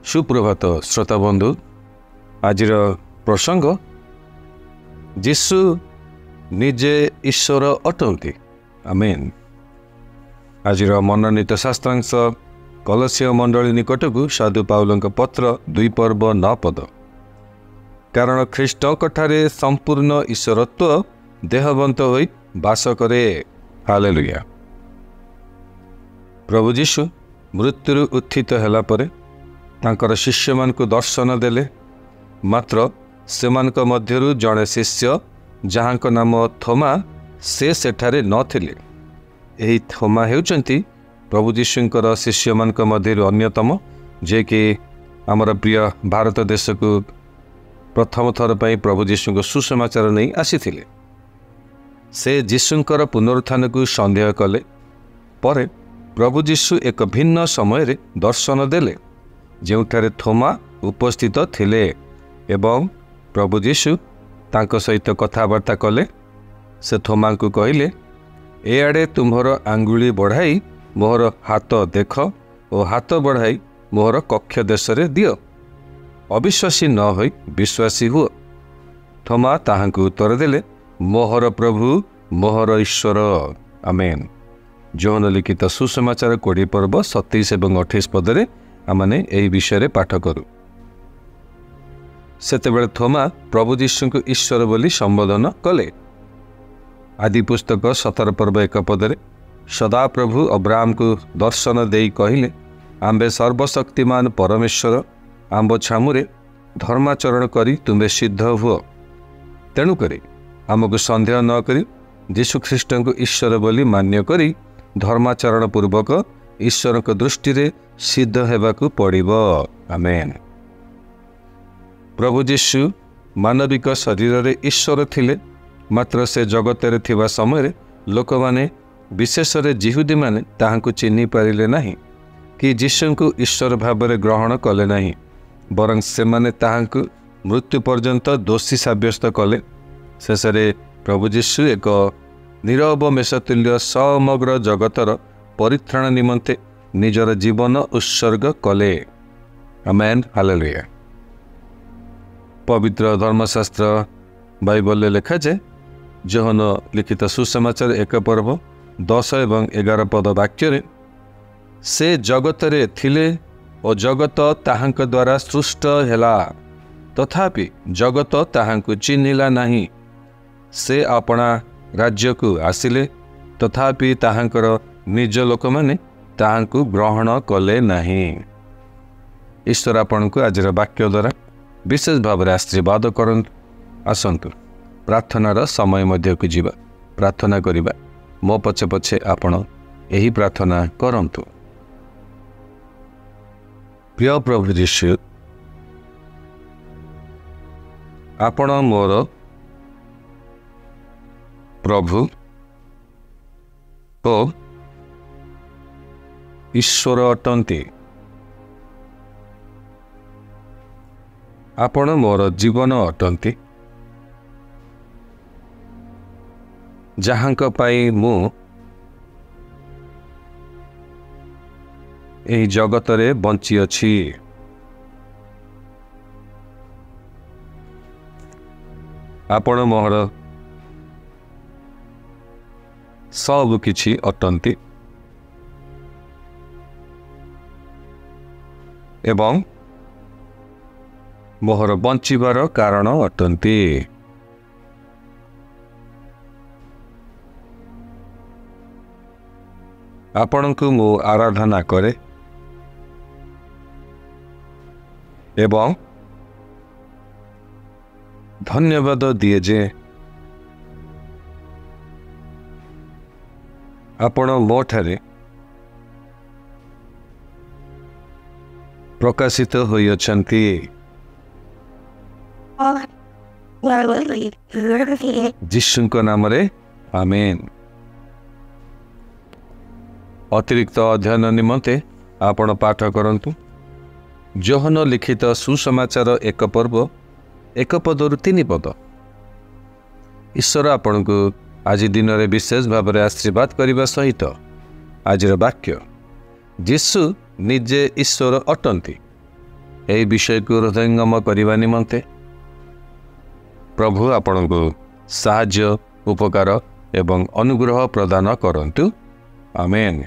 सुप्रभात श्रोता बंधु आज प्रसंग जीशु निजे ईश्वर अटंती आमेन। आज मनोनीत शास्त्रांश कलसीय मंडली निकट को साधु पाउल पत्र 2 पर्व 9 पद। कारण ख्रीष्टठारे संपूर्ण ईश्वरत्व देहवंत होई बास करे। हालेलुया। प्रभु जीशु मृत्यु उत्थित हैला परे तांकर शिष्य मान को दर्शन देले। मात्र सेमानक मध्यरु जड़े शिष्य जहाँक नाम थोमा से सेठारे नथिले। एही थोमा हेउचंती प्रभु जीशुंकर शिष्य मानक मध्यरु अन्यतम, जे कि आमर प्रिय भारत देश को प्रथम थर पई प्रभु जीशु को सुसमाचार नहीं आसीथिले। से जीशुंकर पुनरुत्थान को संदेह कले। परे प्रभु जीशु एक भिन्न समय रे दर्शन देले जेउठारे थोमा उपस्थित थिले एवं प्रभु जीशु तांको सहित कथबार्ता कले। से थोमा को कहिले, ए आड़े तुम्हार आंगुली बढ़ाई मोहर हाथ देख और हाथ बढ़ाई मोहर कक्ष देश रे दियो। अविश्वासी न होई विश्वासी हुओ। थोमा ताहांको उत्तर देले, मोहर प्रभु मोहर ईश्वर। आमेन। जोहन लिखित सुसमाचार 20 पर्व 27 और 28 पदरे आमने एही विषय पाठ करू। सेतेबेले थोमा प्रभु जीशु को ईश्वर बोली संबोधन कले। आदि पुस्तक 17 पर्व 1 पदरे सदा प्रभु अब्राहम को दर्शन देई कहिले, आंबे सर्वशक्तिमान परमेश्वर आंब छामुरे धर्माचरण करी तुम्हें सिद्ध हुओ। तेणु करी आमको संदेह न करी जीशु ख्रीष्ट को ईश्वर बोली मान्य करी धर्माचरण पूर्वक ईश्वर को दृष्टि रे सिद्ध हेबाकू पड़िबो। आमेन। प्रभु जीशु मानविक शरीर रे ईश्वर थिले। मात्र से जगत रे थिबा समय रे लोक माने विशेष रे जिहुदी माने ताहांकु चिन्हि पारिले नाही कि जीशु को ईश्वर भाव में ग्रहण कले नाही, बरं से माने ताहांकु मृत्यु पर्यंत दोषी साब्यस्त कले। शेषे प्रभु जीशु एक नीरव मेषतुल्य समग्र जगतर परित्राण निमंते निजर जीवन उत्सर्ग कले। आमेन। हालेलुया। पवित्र धर्मशास्त्र बाइबल लिखा जाए, जोहन लिखित सुसमाचार 1 पर्व 10 और 11 पद वाक्य से जगत रे थिले और जगत ताहांक द्वारा सृष्ट हैला, तथापि जगत ताहांकु चिन्हिला नाही। से अपना राज्य को आसिले, तथापि ताहांकर निज लोक माने ताहांकु ग्रहण कले नाही। ईश्वर आपन को आज वाक्य द्वारा विशेष भाव में आशीर्वाद करंतु। आसंतु प्रार्थनार समय मध्य को जीवा, प्रार्थना करिबा। मो पछे पछे आपण एही प्रार्थना करंतु। प्रिय प्रभु जीशु, आपण मोर प्रभु ओ ईश्वर अटंती। आपण मोर जीवन अटंती, जहाँक पाई मु एही जगत रे बंची अछि। आपण मोहर सब किछि अटंती एवं मोहर बंचिबार कारण अटंती। आपणकु मु आराधना करे एवं धन्यवाद दिए जे आपण मो ठारे प्रकाशित होई अछंती। जीशुंक नाम रे आमेन। अतिरिक्त अध्ययन निमंते आपण पाठ करंतु जोहन लिखित सुसमाचार 1 पर्व 1 पदरु 3 पद। ईश्वर आपण को आज दिन में विशेष भाव में आशीर्वाद करने सहित आज वाक्य जीशु निजे ईश्वर अटंती ଏହି ବିଷୟକୁ ହୃଦୟଙ୍ଗମ କରିବା ନିମନ୍ତେ ପ୍ରଭୁ ଆପଣଙ୍କୁ ସାହାଯ୍ୟ ଉପକାର ଏବଂ ଅନୁଗ୍ରହ ପ୍ରଦାନ କରନ୍ତୁ। ଆମେନ୍।